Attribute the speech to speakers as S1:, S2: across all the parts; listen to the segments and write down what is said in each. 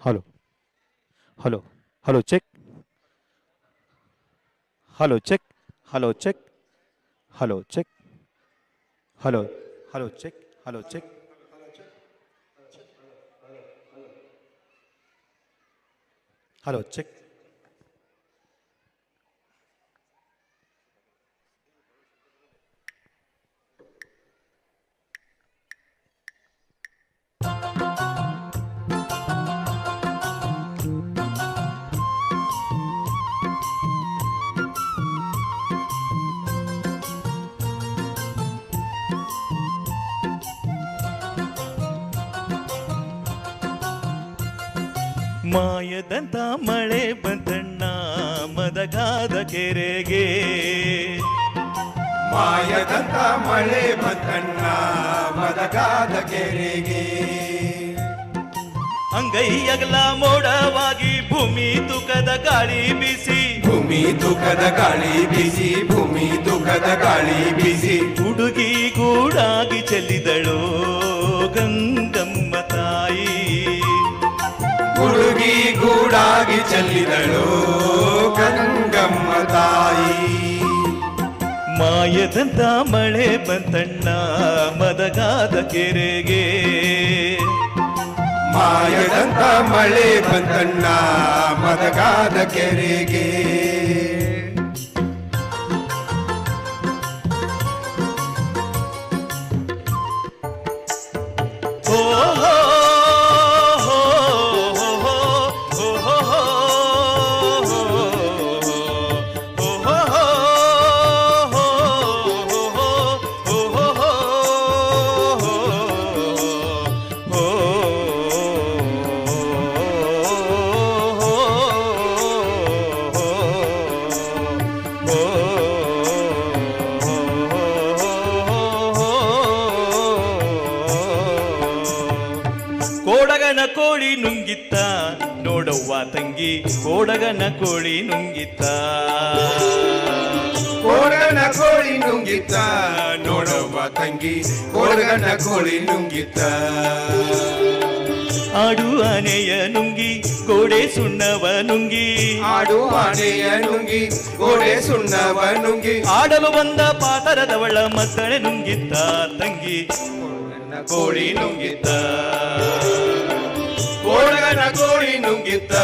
S1: Hello hello hello check hello check hello check hello check hello hello check hello check hello check
S2: ಮಾಯದಂತ ಮಳೆ ಬಂತಣ್ಣ ಮದಗಾದ ಕೆರೆಗೆ,
S3: ಮಾಯದಂತ ಮಳೆ ಬಂತಣ್ಣ ಮದಗಾದ ಕೆರೆಗೆ.
S2: ಅಂಗೈ ಅಗಲ ಮೋಡವಾಗಿ ಭೂಮಿ ತೂಕದ ಗಾಳಿ ಬೀಸಿ,
S3: ಭೂಮಿ ತೂಕದ ಗಾಳಿ ಬೀಸಿ, ಭೂಮಿ ತೂಕದ ಗಾಳಿ ಬೀಸಿ.
S2: ಹುಡುಗಿ ಗೂಡಾಗಿ ಚೆಲ್ಲಿದಳು ಗಂಗಮ್ಮ ತಾಯಿ,
S3: ಹುಡುಗಿ ಗೂಡಾಗಿ ಚೆಲ್ಲಿದಳು ಗಂಗಮ್ಮ ತಾಯಿ.
S2: ಮಾಯದಂತ ಮಳೆ ಬಂತಣ್ಣ ಮದಗಾದ ಕೆರೆಗೆ,
S3: ಮಾಯದಂತ ಮಳೆ ಬಂತಣ್ಣ ಮದಗಾದ ಕೆರೆಗೆ.
S2: ಕೋಡಗನ ಕೋಳಿ ನುಂಗಿತ್ತ ನೋಡವ್ವ ತಂಗಿ, ಕೋಡಗನ ಕೋಳಿ ನುಂಗಿತ್ತ,
S3: ಕೋಡಗನ ಕೋಳಿ ನುಂಗಿತ್ತ ನೋಡವ್ವ ತಂಗಿ, ಕೋಡಗನ ಕೋಳಿ ನುಂಗಿತ್ತ.
S2: ಆಡು ಆನೆಯ ನುಂಗಿ ಗೋಡೆ ಸುಣ್ಣವ ನುಂಗಿ,
S3: ಆಡು ಆನೆಯ ನುಂಗಿ ಗೋಡೆ ಸುಣ್ಣವ ನುಂಗಿ.
S2: ಆಡಲು ಬಂದ ಪಾತರದವಳ ಮದ್ದಳೆ ನುಂಗಿತ್ತ ತಂಗಿ,
S3: ಕೋಳಿ ನುಂಗಿತ್ತ, ಕೋಡಗನ ಕೋಳಿ ನುಂಗಿತ್ತ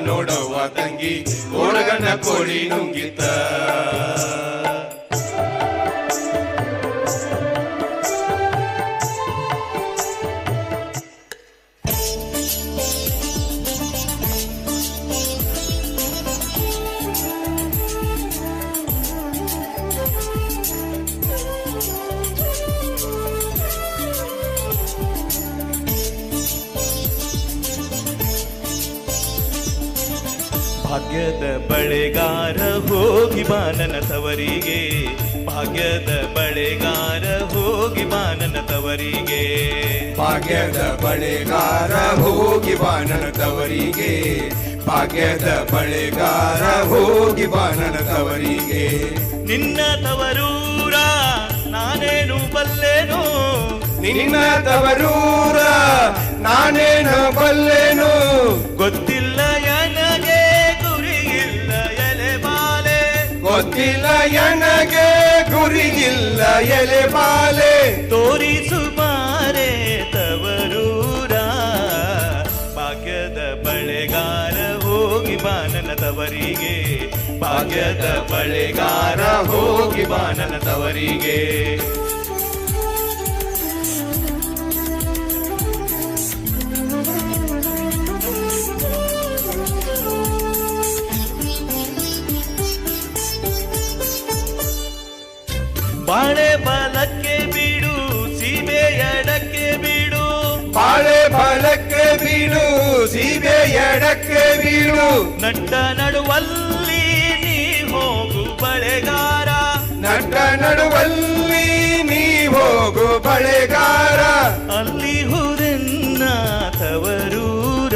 S3: ನೋಡವ್ವ ತಂಗಿ, ಕೋಡಗನ ಕೋಳಿ ನುಂಗಿತ್ತ.
S2: ಭಾಗ್ಯದ ಬಳೆಗಾರ ಹೋಗಿ ಬಾನನ ತವರಿಗೆ, ಭಾಗ್ಯದ ಬಳೆಗಾರ ಹೋಗಿ ಬಾನನ ತವರಿಗೆ,
S3: ಭಾಗ್ಯದ ಬಳೆಗಾರ ಹೋಗಿ ಬಾನನ ತವರಿಗೆ, ಭಾಗ್ಯದ ಬಳೆಗಾರ ಹೋಗಿ ಬಾನನ ತವರಿಗೆ.
S2: ನಿನ್ನ ತವರೂರ ನಾನೇನು ಬಲ್ಲೆನು,
S3: ನಿನ್ನ ತವರೂರ ನಾನೇನು ಬಲ್ಲೆನು,
S2: ಗೊತ್ತಿಲ್ಲ ನನಗೆ ಗುರಿಯಿಲ್ಲ ಎಲೆ ಬಾಲೆ,
S3: ಗೊತ್ತಿಲ್ಲ ನನಗೆ ಗುರಿಯಿಲ್ಲ ಎಲೆ ಬಾಲೆ.
S2: ತೋರಿಸು ಬಾರೆ ತವರೂರ, ಭಾಗ್ಯದ ಬಳೆಗಾರ ಹೋಗಿ ಬಾನನ ತವರಿಗೆ, ಭಾಗ್ಯದ ಬಳೆಗಾರ ಹೋಗಿ ಬಾನನ ತವರಿಗೆ. ಬಾಳೆ ಬಲಕ್ಕೆ ಬೀಡು ಸೀಬೆ ಎಡಕ್ಕೆ ಬೀಡು,
S3: ಬಾಳೆ ಬಲಕ್ಕೆ ಬೀಡು ಸೀಬೆ ಎಡಕ್ಕೆ ಬೀಡು.
S2: ನಟ್ಟ ನಡುವಲ್ಲಿ ನೀ ಹೋಗು ಬಳೆಗಾರ,
S3: ನಟ್ಟ ನಡುವಲ್ಲಿ ನೀ ಹೋಗು ಬಳೆಗಾರ.
S2: ಅಲ್ಲಿ ಹುದೆನ್ನ ತವರೂರ,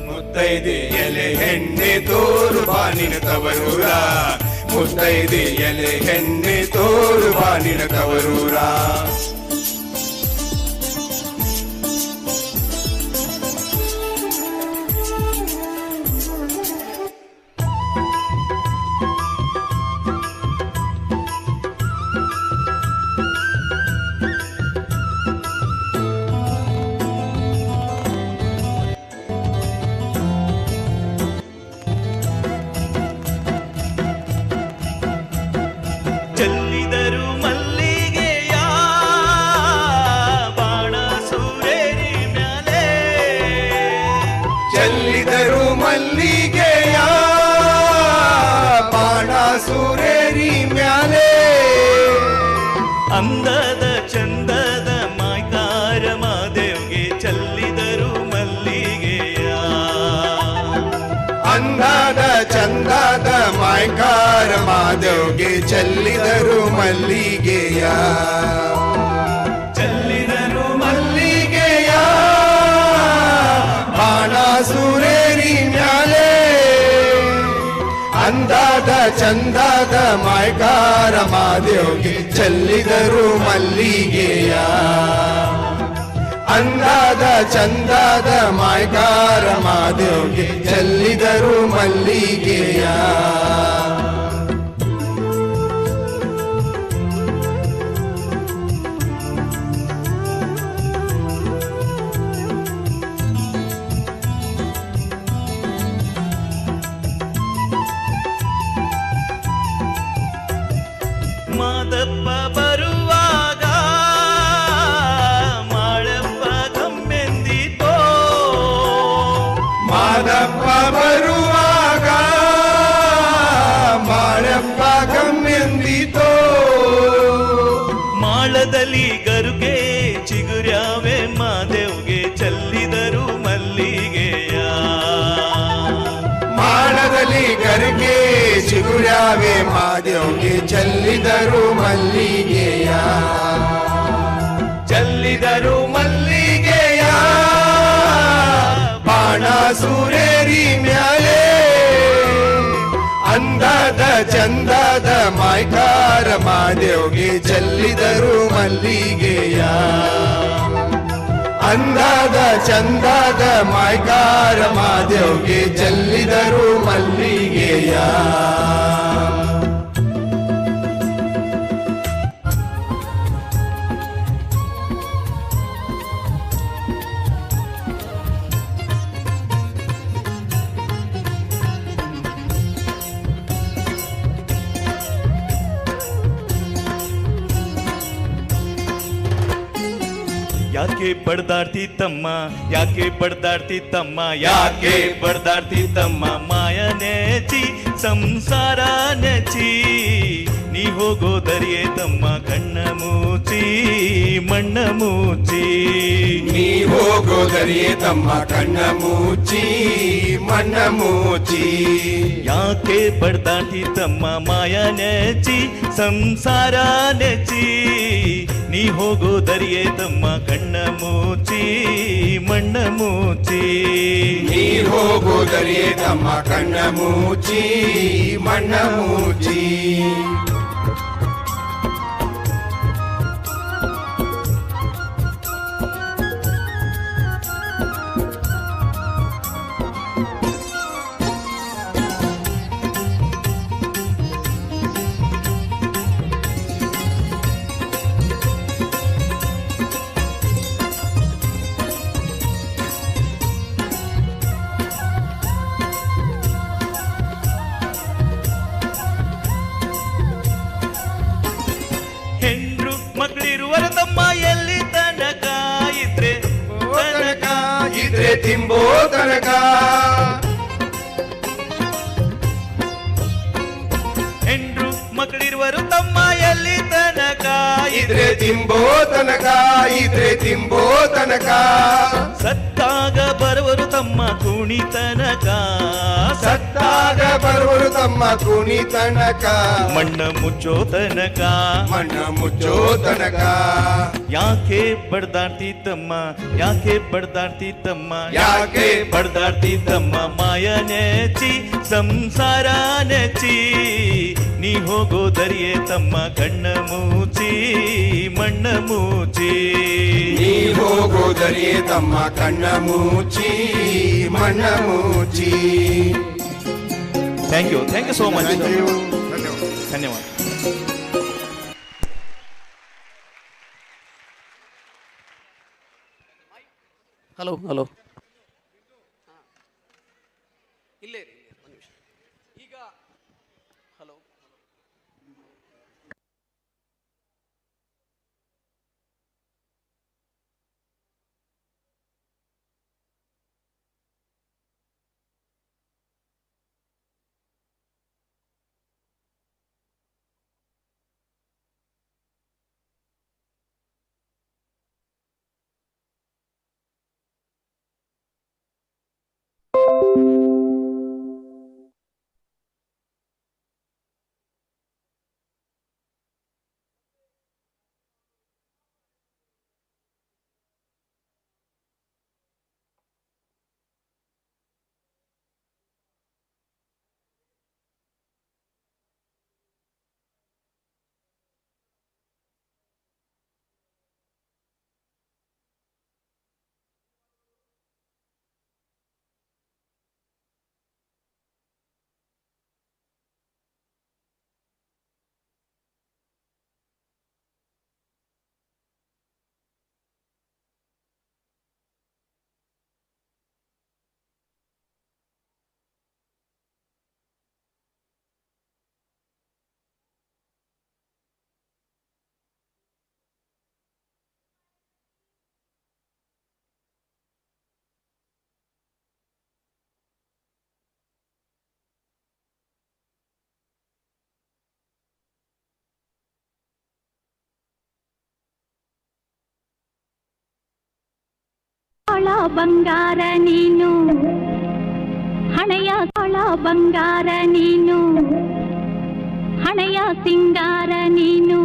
S3: ಮುತ್ತೈದೆ ಎಲೆ ಹೆಣ್ಣೆ ತೋರು ಬಾನಿನ ತವರೂರ, ಮುತ್ತೈದೆ ಎಲೆ ಹೆಣ್ಣೆ ತೋರು ಬಾನಿನ ತವರೂರ.
S2: ಅಂದದ ಚಂದದ ಮಾಯ್ಕಾರ ಮಾದೇವ್ಗೆ ಚೆಲ್ಲಿದರು ಮಲ್ಲಿಗೆಯ.
S3: ಅಂದಾದ ಚಂದಾದ ಮಾಯ್ಕಾರ ಮಾದೇವ್ಗೆ ಚೆಲ್ಲಿದರು ಮಲ್ಲಿಗೆಯ.
S2: ಚೆಲ್ಲಿದರು
S3: ಮಲ್ಲಿಗೆಯ ಬಾಣಾಸುರೇರಿ ಮ್ಯಾಲೆ. ಅಂದಾದ ಚಂದಾದ ಮಾಯ್ಕಾರ ಮಾದೇವ್ಗೆ ಚೆಲ್ಲಿದರು ಮಲ್ಲಿಗೆಯ. ಅಂದಾದ ಚಂದಾದ ಮಾಯ್ಕಾರ ಮಾದೇವ್ಗೆ ಚೆಲ್ಲಿದರು ಮಲ್ಲಿಗೆಯ.
S2: ಮಾದಪ್ಪ ಬರುವಾಗ ಮಾಳಪ್ಪ ಗಮ್ಮೆಂದಿತೋ.
S3: ಮಾದಪ್ಪ ಬರುವಾಗ ಮಾಳಪ್ಪ ಗಮ್ಮೆಂದಿತೋ.
S2: ಮಾಳದಲ್ಲಿ ಗರುಗೆ ಚಿಗುರ್ಯಾವೆ ಮಾದೇವ್ಗೆ ಚೆಲ್ಲಿದರು ಮಲ್ಲಿಗೆಯ.
S3: ಮಾಳದಲ್ಲಿ ಗರಿಗೆ ಚಿಗುರ್ಯಾವೆ ಮಾದೇವ್ಗೆ ಚೆಲ್ಲಿದರು ಮಲ್ಲಿಗೆಯ. ಚೆಲ್ಲಿದರು ಮಲ್ಲಿಗೆಯ ಬಾಣಾಸುರೇರಿ ಮ್ಯಾಲೆ. ಅಂದಾದ ಚಂದಾದ ಮಾಯ್ಕಾರ ಮಾದೇವ್ಗೆ ಚೆಲ್ಲಿದರು ಮಲ್ಲಿಗೆಯ. ಅಂದಾದ ಚಂದಾದ ಮಾಯ್ಕಾರ ಮಾದೇವ್ಗೆ ಚೆಲ್ಲಿದರು ಮಲ್ಲಿಗೆಯ.
S2: ಯಾಕೆ ಬಡ್ದಾಡ್ತಿತ್ತಮ್ಮ ಯಾಕೆ ಬಡ್ದಾಡ್ತಿತ್ತಮ್ಮ ಯಾಕೆ ಬಡ್ದಾಡ್ತಿತ್ತಮ್ಮ ಮಾಯ ನೆಚ್ಚಿ ಸಂಸಾರ ನೆಚ್ಚಿ ನೀ ಹೋಗೋದರಿಯೇ ತಮ್ಮ ಕಣ್ಣ ಮೂಚಿ ಮಣ್ಣ ಮೂಚಿ.
S3: ನೀ ಹೋಗೋದರಿಯೇ ತಮ್ಮ ಕಣ್ಣ ಮುಚ್ಚಿ ಮಣ್ಣ ಮುಚ್ಚಿ.
S2: ಯಾಕೆ ಬಡ್ದಾಡ್ತಿತ್ತಮ್ಮ ಮಾಯ ನೆಚ್ಚಿ ಸಂಸಾರ ನೆಚ್ಚಿ ನೀ ಹೋಗೋದರಿಯೇ ತಮ್ಮ ಕಣ್ಣ ಮೂಚಿ ಮಣ್ಣ ಮೂಚಿ.
S3: ನೀ ಹೋಗೋದರಿಯೇ ತಮ್ಮ ಕಣ್ಣ ಮುಚ್ಚಿ ಮಣ್ಣ ಮುಚ್ಚಿ.
S2: ಹೆಂಡ್ರು ಮಕ್ಕಳಿರುವರ ತಮ್ಮ ಎಲ್ಲಿ ತನಕ ಇದ್ರೆ ತನಕ
S3: ಇದ್ರೆ ತಿಂಬೋ ತನಕ.
S2: ಹೆಂಡ್ರು ಮಕ್ಕಳಿರುವರು ತಮ್ಮ ಎಲ್ಲಿ ತನಕ
S3: ಇದ್ರೆ ತಿಂಬೋ ತನಕ ಇದ್ರೆ ತಿಂಬೋ ತನಕ.
S2: ಸತ್ತಾಗ ಬರುವರು ತಮ್ಮ ಕುಣಿ ತನಕ
S3: ಸತ್ತಾಗ ಬರುವರು ತಮ್ಮ ಕುಣಿ ತನಕ.
S2: ಮಣ್ಣ ಮುಚ್ಚೋ ತನಕ
S3: ಮಣ್ಣ ಮುಚ್ಚೋ ತನಕ.
S2: ಯಾಕೆ ಬಡ್ದಾಡ್ತಿತ್ತಮ್ಮ ಯಾಕೆ ಬಡ್ದಾಡ್ತಿತ್ತಮ್ಮ
S3: ಯಾಕೆ
S2: ಬಡ್ದಾಡ್ತಿತ್ತಮ್ಮ ಮಾಯ ನೆಚ್ಚಿ ಸಂಸಾರ ನೆಚ್ಚಿ ನೀ ಹೋಗೋದರಿಯೇ ತಮ್ಮ ಕಣ್ಣ ಮೂಚಿ ಮಣ್ಣ ಮೂಚಿ.
S3: ನೀ ಹೋಗೋದರಿಯೇ ತಮ್ಮ ಕಣ್ಣ ಮುಚ್ಚಿ ಮಣ್ಣ ಮುಚ್ಚಿ.
S2: Thank you so much.
S3: ಧನ್ಯವಾದ.
S2: ಧನ್ಯವಾದ.
S4: ಹಲೋ ಹಲೋ ಇಲ್ಲೇ ರೀ ಒಂದು ನಿಮಿಷ ಈಗ ಹಲೋ
S5: ಬಂಗಾರ ನೀನು ಹಣೆಯ ತೋಳ ಬಂಗಾರ ನೀನು ಹಣೆಯ ಸಿಂಗಾರ ನೀನು